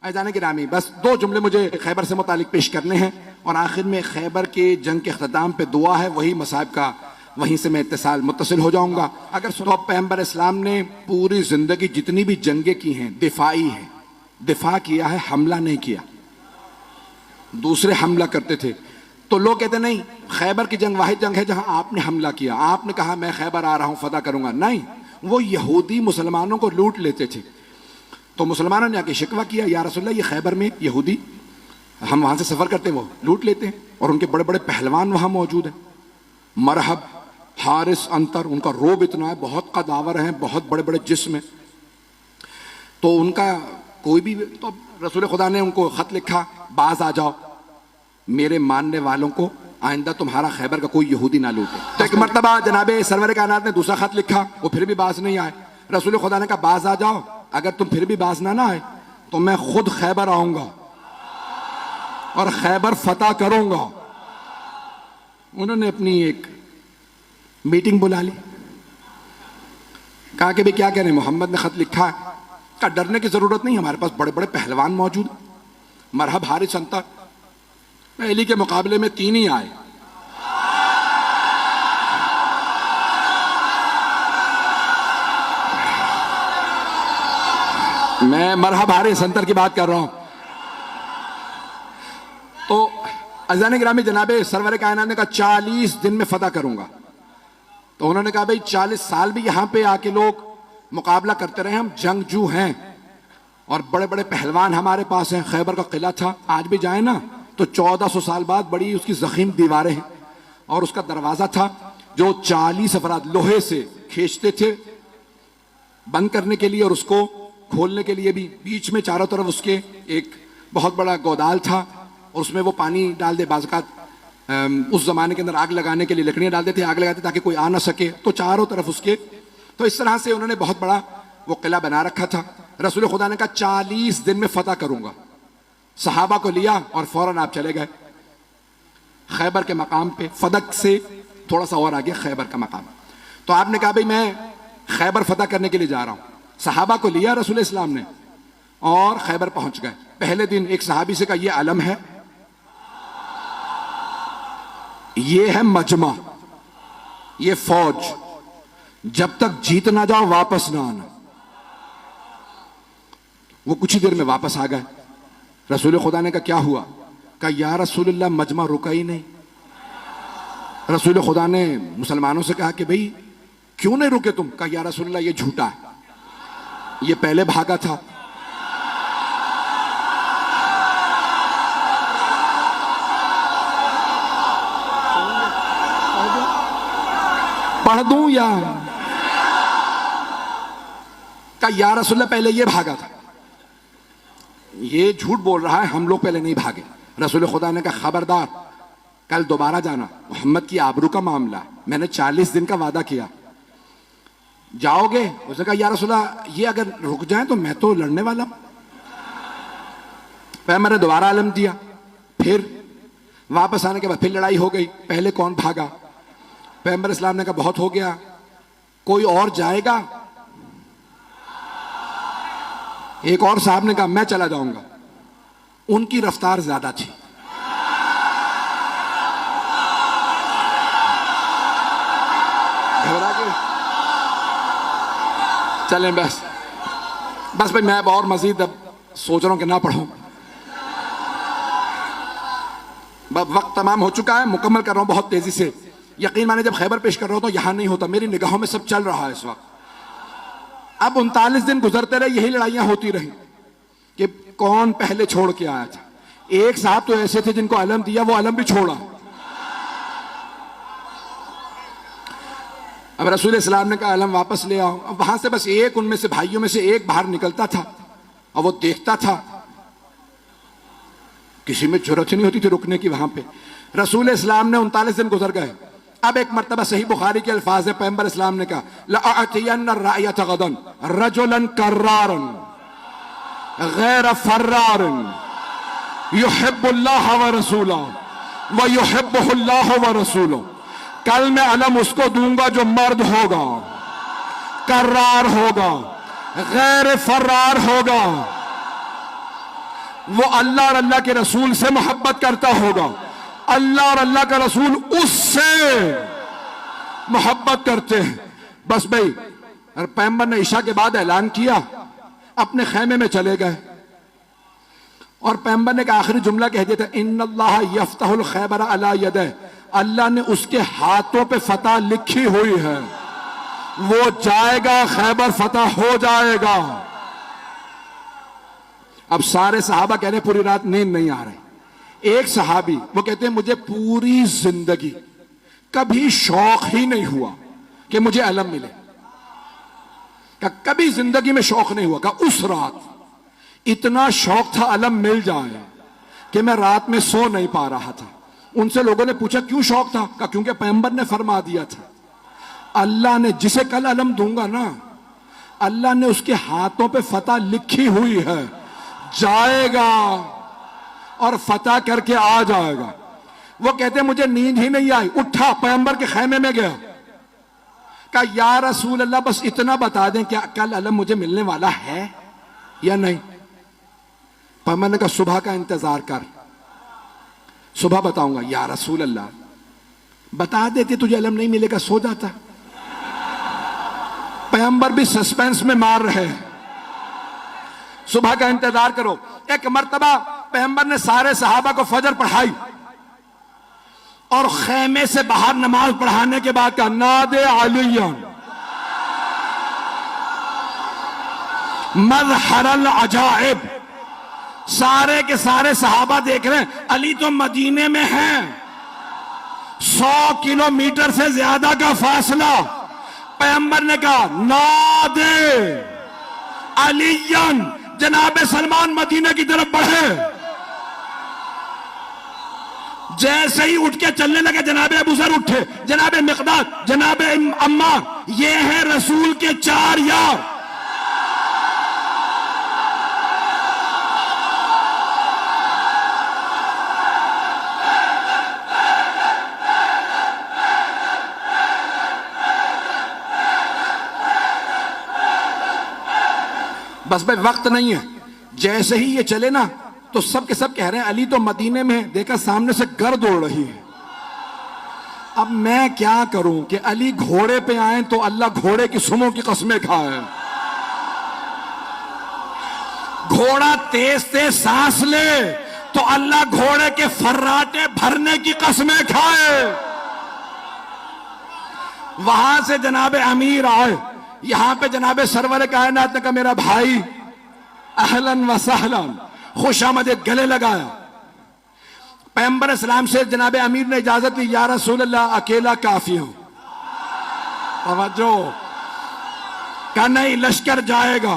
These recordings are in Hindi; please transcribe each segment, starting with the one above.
ऐजान गिरामी, बस 2 जुमले मुझे खैबर से मुतालिक पेश करने हैं और आखिर में खैबर के जंग के अख्ताम पे दुआ है, वही मसाइब का, वहीं से मैं इत्तिसाल मुत्तसिल हो जाऊंगा। अगर सुनो, पैगंबर इस्लाम ने पूरी जिंदगी जितनी भी जंगें की हैं दिफाई है, दिफा किया है, हमला नहीं किया। दूसरे हमला करते थे तो लोग कहते नहीं, खैबर की जंग वाहिद जंग है जहां आपने हमला किया, आपने कहा मैं खैबर आ रहा हूं फतह करूंगा। नहीं, वो यहूदी मुसलमानों को लूट लेते थे। तो मुसलमानों ने आके शिकवा किया, या रसूलल्लाह ये खैबर में यहूदी, हम वहां से सफर करते हैं, वो लूट लेते हैं और उनके बड़े बड़े पहलवान वहां मौजूद हैं। मरहब, हारिस, अंतर, उनका रोब इतना है, बहुत कदावर हैं, बहुत बड़े बड़े जिस्म हैं। तो उनका कोई भी, तो रसूल खुदा ने उनको खत लिखा, बाज आ जाओ, मेरे मानने वालों को आइंदा तुम्हारा खैबर का कोई यहूदी ना लूटे। तो एक मरतबा जनाबे सरवर कायनात ने दूसरा खत लिखा, वो फिर भी बाज नहीं आए। रसूल खुदा ने कहा बाज आ जाओ, अगर तुम फिर भी बाज ना आए तो मैं खुद खैबर आऊंगा और खैबर फतह करूंगा। उन्होंने अपनी एक मीटिंग बुला ली, कहा कि भाई क्या कह रहे हैं, मोहम्मद ने खत लिखा है। का डरने की जरूरत नहीं, हमारे पास बड़े बड़े पहलवान मौजूद। मरहब, हारिस, अंतर, पहली के मुकाबले में 3 ही आए। मैं मरहब, हारिस, अंतर की बात कर रहा हूं। तो अज़ान गिरामी जनाबे सरवर कायनात ने कहा 40 दिन में फतह करूंगा। तो उन्होंने कहा भाई 40 साल भी यहां पे आके लोग मुकाबला करते रहे, हम जंगजू हैं और बड़े बड़े पहलवान हमारे पास हैं। खैबर का किला था, आज भी जाए ना तो 1400 साल बाद बड़ी उसकी जखीम दीवारें हैं और उसका दरवाजा था जो 40 अफराद लोहे से खींचते थे बंद करने के लिए और उसको खोलने के लिए भी। बीच में चारों तरफ उसके एक बहुत बड़ा गोदाल था और उसमें वो पानी डाल दे, बाज़ात उस जमाने के अंदर आग लगाने के लिए लकड़ियां डाल देते, आग लगाते ताकि कोई आ ना सके, तो चारों तरफ उसके। तो इस तरह से उन्होंने बहुत बड़ा वो किला बना रखा था। रसूल खुदा ने कहा 40 दिन में फतह करूंगा। सहाबा को लिया और फौरन आप चले गए खैबर के मकाम पे। फदक से थोड़ा सा और आगे खैबर का मकाम। तो आपने कहा भाई मैं खैबर फतह करने के लिए जा रहा हूं। सहाबा को लिया रसूल इस्लाम ने और खैबर पहुंच गए। पहले दिन एक सहाबी से कहा ये अलम है, ये है मजमा, ये फौज, जब तक जीत ना जाओ वापस ना आना। वो कुछ ही देर में वापस आ गए। रसूल खुदा ने कहा क्या हुआ? कहा या रसूलल्लाह मजमा रुका ही नहीं। रसूल खुदा ने मुसलमानों से कहा कि भाई क्यों नहीं रुके तुम? कहा या रसूलल्लाह ये झूठा है, ये पहले भागा था। पढ़ दूं या? कहा या रसूलल्लाह पहले ये भागा था, ये झूठ बोल रहा है, हम लोग पहले नहीं भागे। रसूल खुदा ने कहा खबरदार, कल दोबारा जाना, मोहम्मद की आबरू का मामला है, मैंने 40 दिन का वादा किया, जाओगे? उसने कहा या रसूलल्लाह ये अगर रुक जाए तो मैं तो लड़ने वाला हूं। पैगंबर ने दोबारा आलम दिया। फिर वापस आने के बाद फिर लड़ाई हो गई। पहले कौन भागा? पैगंबर इस्लाम ने कहा बहुत हो गया, कोई और जाएगा? एक और साहब ने कहा मैं चला जाऊंगा। उनकी रफ्तार ज्यादा थी। घबरा के चलें बस भाई, मैं और मजीद अब सोच रहा हूं कि ना पढ़ूं। वक्त तमाम हो चुका है, मुकम्मल कर रहा हूं बहुत तेजी से। यकीन माने जब खैबर पेश कर रहा हूं तो यहां नहीं होता, मेरी निगाहों में सब चल रहा है इस वक्त। अब 39 दिन गुजरते रहे, यही लड़ाइयां होती रही कि कौन पहले छोड़ के आया था। एक साहब तो ऐसे थे जिनको अलम दिया, वो अलम भी छोड़ा। अब रसूल इस्लाम ने कहा अलम वापस ले आओ। अब वहां से बस एक, उनमें से भाइयों में से एक बाहर निकलता था और वो देखता था, किसी में जरूरत ही नहीं होती थी रुकने की वहां पे। रसूल इस्लाम ने 39 दिन गुजर गए। अब एक मर्तबा सही बुखारी के अल्फाज है, पैगंबर इस्लाम ने कहा लअतियन्ना रायत गदन रजुलन कर्रारन गैर फर्रारन युहिब्बुल्लाह व रसूलहु व युहिब्बुहुल्लाह व रसूलुहु। कल मैं अलम उसको दूंगा जो मर्द होगा, कर्रार होगा, गैर फर्रार होगा, वो अल्लाह और अल्लाह के रसूल से मोहब्बत करता होगा, अल्लाह और अल्लाह का रसूल उससे मोहब्बत करते हैं। बस भाई, और पैगंबर ने ईशा के बाद ऐलान किया, अपने खैमे में चले गए और पैगंबर ने का आखिरी जुमला कह दिया था, इन्नल्लाह यफ्तहुल खैबर अला यदह, अल्लाह ने उसके हाथों पे फतह लिखी हुई है, वो जाएगा, खैबर फतह हो जाएगा। अब सारे सहाबा कह रहे पूरी रात नींद नहीं आ रही। एक सहाबी वो कहते हैं मुझे पूरी जिंदगी कभी शौक ही नहीं हुआ कि मुझे अलम मिले, कभी जिंदगी में शौक नहीं हुआ। का उस रात इतना शौक था अलम मिल जाए कि मैं रात में सो नहीं पा रहा था। उनसे लोगों ने पूछा क्यों शौक था? का क्योंकि पैगंबर ने फरमा दिया था, अल्लाह ने जिसे कल अलम दूंगा ना, अल्लाह ने उसके हाथों पे फतह लिखी हुई है, जाएगा और फतह करके आ जाएगा। वो कहते मुझे नींद ही नहीं आई, उठा पैगंबर के खैमे में गया, कहा या रसूल अल्लाह बस इतना बता दें क्या कल अलम मुझे मिलने वाला है या नहीं? पैगंबर ने कहा सुबह का इंतजार कर, सुबह बताऊंगा। या रसूल अल्लाह बता देते तुझे अलम नहीं मिलेगा, सो जाता। पैगंबर भी सस्पेंस में मार रहे हैं, सुबह का इंतजार करो। एक मर्तबा पैगंबर ने सारे सहाबा को फजर पढ़ाई और खैमे से बाहर नमाज पढ़ाने के बाद कहा नादे अलियन मज़हरल अजाइब। सारे के सारे सहाबा देख रहे हैं, अली तो मदीने में हैं, 100 किलोमीटर से ज्यादा का फासला। पैगंबर ने कहा नादे अलियन, जनाबे सलमान मदीने की तरफ बढ़े। जैसे ही उठ के चलने लगे जनाबे अबू ज़र उठे, जनाबे मिक़दाद, जनाबे अम्मार, ये है रसूल के 4 यार। बस भाई वक्त नहीं है, जैसे ही ये चले ना तो सब के सब कह रहे हैं अली तो मदीने में है, देखा सामने से गर्द उड़ रही है। अब मैं क्या करूं कि अली घोड़े पे आए तो अल्लाह घोड़े की सुमों की कस्में खाए, घोड़ा तेज तेज सांस ले तो अल्लाह घोड़े के फर्राटे भरने की कस्में खाए। वहां से जनाबे अमीर आए, यहां पे जनाबे सरवर कायनात ने कहा मेरा भाई अहलन व सहलन, खुशामदीद, गले लगाया। पैगंबर इस्लाम से जनाबे अमीर ने इजाजत दी, या रसूल अल्लाह अकेला काफी हूं। तवज्जो, कहा नहीं लश्कर जाएगा,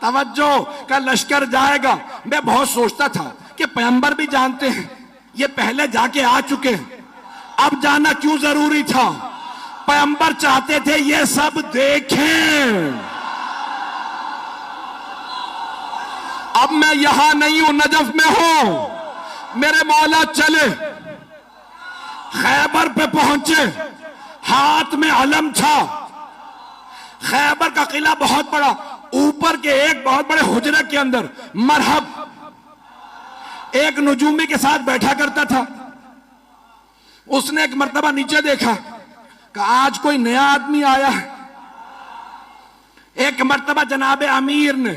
तवज्जो, कहा लश्कर जाएगा। मैं बहुत सोचता था कि पैगंबर भी जानते हैं ये पहले जाके आ चुके हैं, अब जाना क्यों जरूरी था? पैगंबर चाहते थे ये सब देखें। अब मैं यहां नहीं हूं, नजफ में हूं, मेरे मौला चले, खैबर पे पहुंचे, हाथ में अलम था। खैबर का किला बहुत बड़ा, ऊपर के एक बहुत बड़े हुजरे के अंदर मरहब एक नजूमी के साथ बैठा करता था। उसने एक मर्तबा नीचे देखा कि आज कोई नया आदमी आया है। एक मर्तबा जनाबे अमीर ने,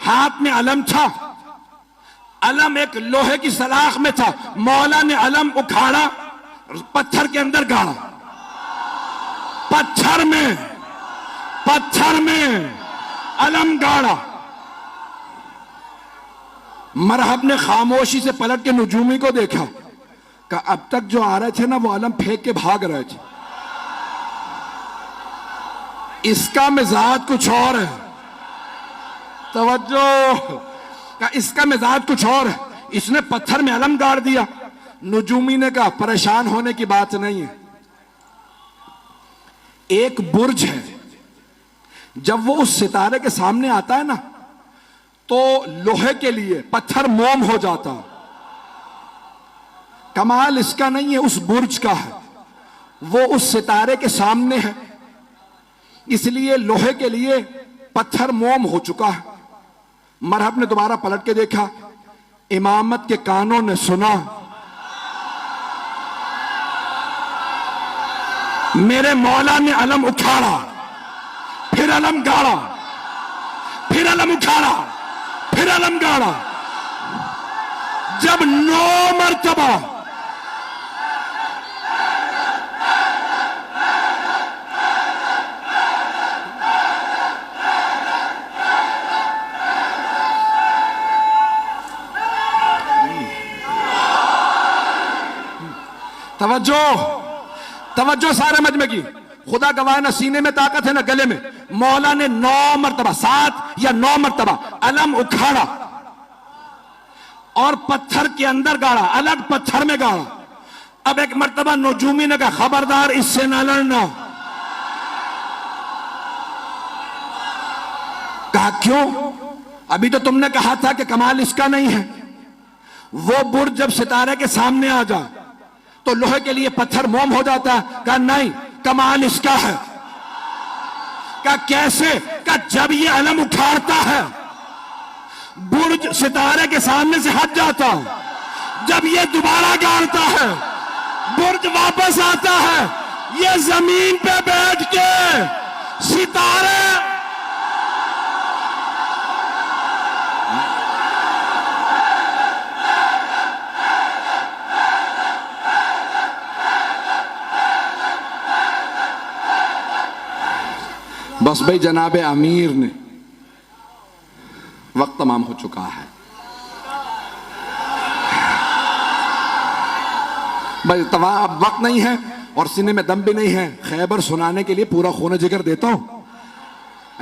हाथ में अलम था, अलम एक लोहे की सलाख में था, मौला ने अलम उखाड़ा, पत्थर के अंदर गाड़ा, पत्थर में अलम गाड़ा। मरहब ने खामोशी से पलट के नजूमी को देखा कि अब तक जो आ रहे थे ना वो अलम फेंक के भाग रहे थे, इसका मिजाज कुछ और है। तवज्जो, इसका मिजाज कुछ और है, इसने पत्थर में अलम गाड़ दिया। नजूमी ने कहा परेशान होने की बात नहीं है, एक बुर्ज है, जब वो उस सितारे के सामने आता है ना तो लोहे के लिए पत्थर मोम हो जाता। कमाल इसका नहीं है, उस बुर्ज का है, वो उस सितारे के सामने है, इसलिए लोहे के लिए पत्थर मोम हो चुका है। मरहब ने दोबारा पलट के देखा, इमामत के कानों ने सुना, मेरे मौला ने अलम उखाड़ा, फिर अलम गाड़ा, फिर अलम उखाड़ा, फिर अलम गाड़ा। जब 9 मरतबा तवज्जो तवज्जो सारे मजमे की, खुदा गवाह ना सीने में ताकत है ना गले में। मौला ने 9 मरतबा, 7 या 9 मरतबा अलम उखाड़ा और पत्थर के अंदर गाड़ा, अलग पत्थर में गाड़ा। अब एक मरतबा नजूमी ने कहा खबरदार इससे ना लड़ना। कहा क्यों? अभी तो तुमने कहा था कि कमाल इसका नहीं है। वो बुर्ज जब सितारे के सामने आ जाए तो लोहे के लिए पत्थर मोम हो जाता है। कहा नहीं, कमाल इसका है। कहा कैसे? कहा जब ये अलम उखाड़ता है बुर्ज सितारे के सामने से हट जाता है, जब ये दोबारा गाड़ता है बुर्ज वापस आता है, ये जमीन पे बैठ के सितारे बस भाई जनाब अमीर ने, वक्त तमाम हो चुका है भाई, अब वक्त नहीं है और सीने में दम भी नहीं है। खैबर सुनाने के लिए पूरा खून जिगर देता हूं।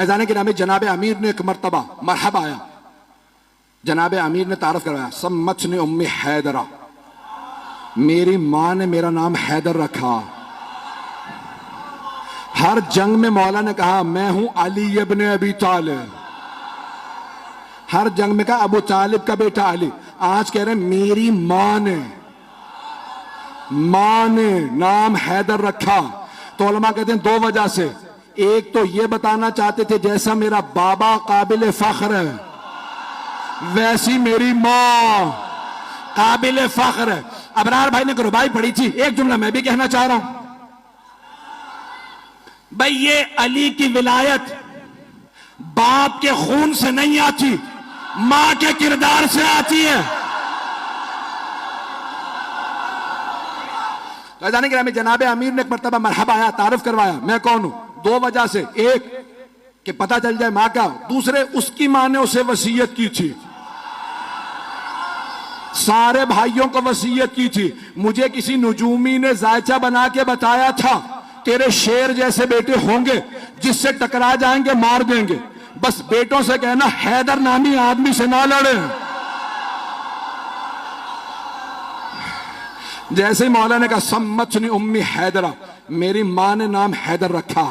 ऐजाने के नाम जनाब अमीर ने एक मरतबा मरहब आया, जनाब अमीर ने तारफ करवाया, सम्मत ने उम्मी हैदरा, मेरी मां ने मेरा नाम हैदर रखा। हर जंग में मौला ने कहा मैं हूं अली इब्न अबी तालिब, हर जंग में कहा अबू तालिब का बेटा अली। आज कह रहे हैं मेरी मां ने नाम हैदर रखा। तो उलमा कहते हैं 2 वजह से। एक तो ये बताना चाहते थे जैसा मेरा बाबा काबिल फख्र है वैसी मेरी मां काबिल फख्र है। अबरार भाई ने रुबाई पढ़ी थी, एक जुमला मैं भी कहना चाह रहा हूं भाई। ये अली की विलायत बाप के खून से नहीं आती, मां के किरदार से आती है। तो जाने के जनाब अमीर ने एक मरतबा मरहबा आया, तारुफ करवाया मैं कौन हूं। 2 वजह से, एक कि पता चल जाए मां का, दूसरे उसकी मां ने उसे वसीयत की थी, सारे भाइयों को वसीयत की थी। मुझे किसी नुजूमी ने जायचा बना के बताया था तेरे शेर जैसे बेटे होंगे, जिससे टकरा जाएंगे मार देंगे। बस बेटों से कहना हैदर नामी आदमी से ना लड़े। जैसे ही मौला ने कहा सम्मतनी उम्मी हैदरा, मेरी मां ने नाम हैदर रखा।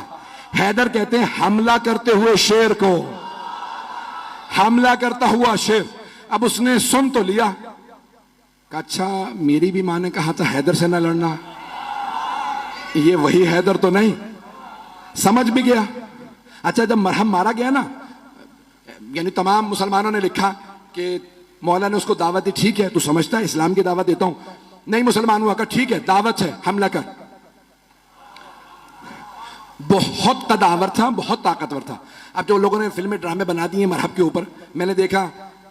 हैदर कहते हैं हमला करते हुए शेर को, हमला करता हुआ शेर। अब उसने सुन तो लिया, कहा अच्छा मेरी भी मां ने कहा था हैदर से ना लड़ना, ये वही हैदर तो नहीं। समझ भी गया। अच्छा जब मरहम मारा गया ना, यानी तमाम मुसलमानों ने लिखा कि मौला ने उसको दावत दी, ठीक है तू समझता है इस्लाम की दावत देता हूं। नहीं मुसलमान हुआ, कहा ठीक है दावत है हमला कर। बहुत कदावर था, बहुत ताकतवर था। अब जो लोगों ने फिल्में ड्रामे बना दिए मरहब के ऊपर, मैंने देखा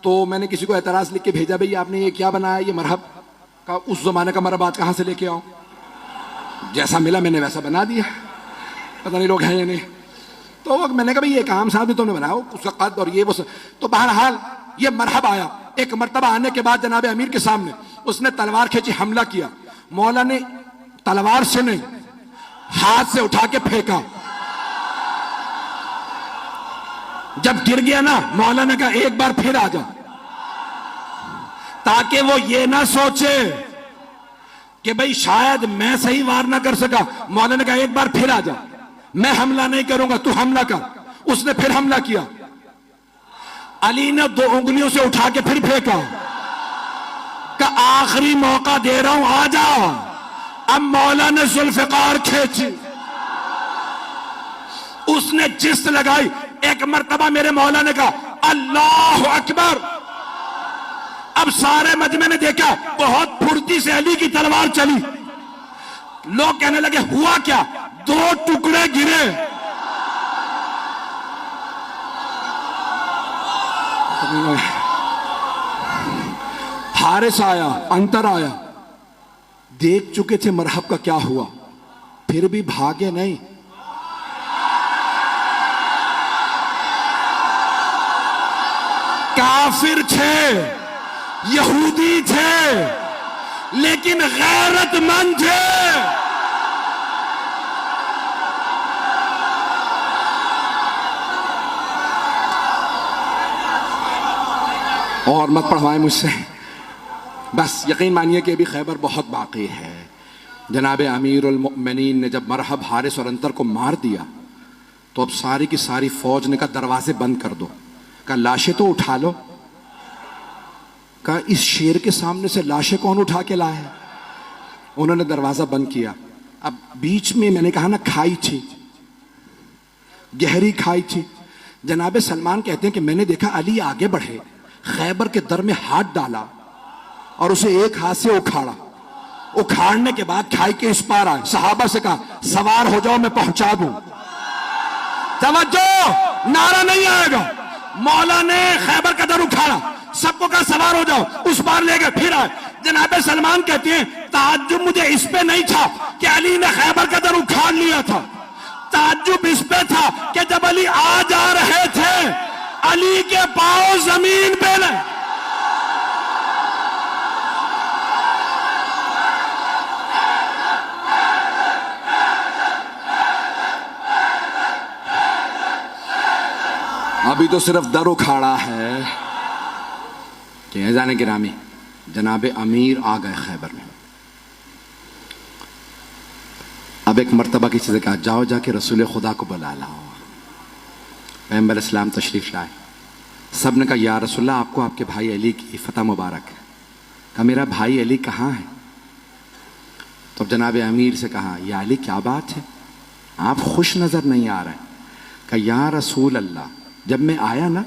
तो मैंने किसी को एतराज लिख के भेजा, भाई आपने ये क्या बनाया, ये मरहब का उस जमाने का मरहब आज कहां से लेके आओ। जैसा मिला मैंने वैसा बना दिया, पता नहीं लोग हैं या नहीं। तो मैंने कहा भाई ये काम साहब तुमने बनाया, उसका कद और ये वो तो बहरहाल ये मरहब आया। एक मरतबा आने के बाद जनाब अमीर के सामने उसने तलवार खींची, हमला किया। मौला ने तलवार से नहीं हाथ से उठा के फेंका। जब गिर गया ना, मौला ने कहा एक बार फिर आ जा, ताकि वो ये ना सोचे कि भाई शायद मैं सही वार ना कर सका। मौला ने कहा एक बार फिर आ जा, मैं हमला नहीं करूंगा तू हमला कर। उसने फिर हमला किया। अली ने 2 उंगलियों से उठा के फिर फेंका, का आखिरी मौका दे रहा हूं आ जाओ। अब मौला ने जुल्फिकार खींची, उसने जिस्त लगाई। एक मरतबा मेरे मौला ने कहा अल्लाह अकबर, अब सारे मजमे ने देखा बहुत फुर्ती से अली की तलवार चली। लोग कहने लगे हुआ क्या? 2 टुकड़े गिरे। हारिस आया, अंतर आया, देख चुके थे मरहब का क्या हुआ, फिर भी भागे नहीं। काफिर थे, यहूदी थे, लेकिन गैरतमंद थे। और मत पढ़वाएं मुझसे, बस यकीन मानिए कि अभी खैबर बहुत बाकी है। जनाब अमीरुल मोमिनीन ने जब मरहब, हारिस और अंतर को मार दिया तो अब सारी की सारी फौज ने कहा दरवाजे बंद कर दो। कहा लाशें तो उठा लो। कहा इस शेर के सामने से लाशें कौन उठा के लाए? उन्होंने दरवाजा बंद किया। अब बीच में मैंने कहा ना खाई थी, गहरी खाई थी। जनाब सलमान कहते हैं कि मैंने देखा अली आगे बढ़े, खैबर के दर में हाथ डाला और उसे एक हाथ से उखाड़ा। उखाड़ने के बाद खाई के इस पार आए, सहाबा से कहा सवार हो जाओ, मैं पहुंचा दूं। तवज्जो, नारा नहीं आएगा। मौला ने खैबर का दर उखाड़ा, सबको कहा सवार हो जाओ, उस पार ले गए, फिर आए। जनाब सलमान कहते हैं ताज्जुब मुझे इस पे नहीं था कि अली ने खैबर का दर उखाड़ लिया था, ताज्जुब इस पे था कि जब अली आ जा रहे थे अली के पांव जमीन पे नहीं। अभी तो सिर्फ दर उखाड़ा है कि जाने गिरामी जनाब अमीर आ गए खैबर में। अब एक मर्तबा किसी से कहा जाओ जाके रसूल खुदा को बुला लाओ। पैगंबर इस्लाम तशरीफ लाए। सब ने कहा या रसूलल्लाह आपको आपके भाई अली की फतह मुबारक है। कहा मेरा भाई अली कहाँ है? तो जनाब अमीर से कहा या अली क्या बात है, आप खुश नजर नहीं आ रहे। कहा या रसूल अल्लाह, जब मैं आया ना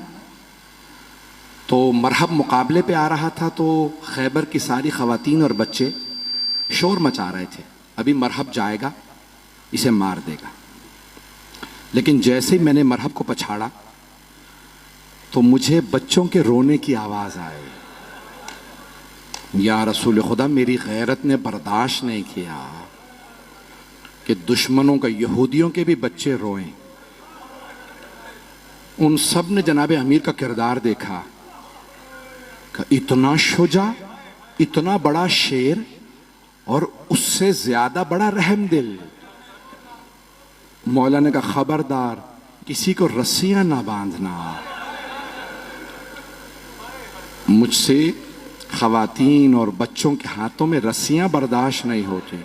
तो मरहब मुकाबले पे आ रहा था तो खैबर की सारी खवातीन और बच्चे शोर मचा रहे थे, अभी मरहब जाएगा इसे मार देगा। लेकिन जैसे ही मैंने मरहब को पछाड़ा तो मुझे बच्चों के रोने की आवाज आई। या रसूल खुदा, मेरी गैरत ने बर्दाश्त नहीं किया कि दुश्मनों का, यहूदियों के भी बच्चे रोएं। उन सब ने जनाब अमीर का किरदार देखा, इतना शुजा, इतना बड़ा शेर और उससे ज्यादा बड़ा रहम दिल। मौला ने कहा खबरदार किसी को रस्सियां ना बांधना, मुझसे खवातीन और बच्चों के हाथों में रस्सियां बर्दाश्त नहीं होती।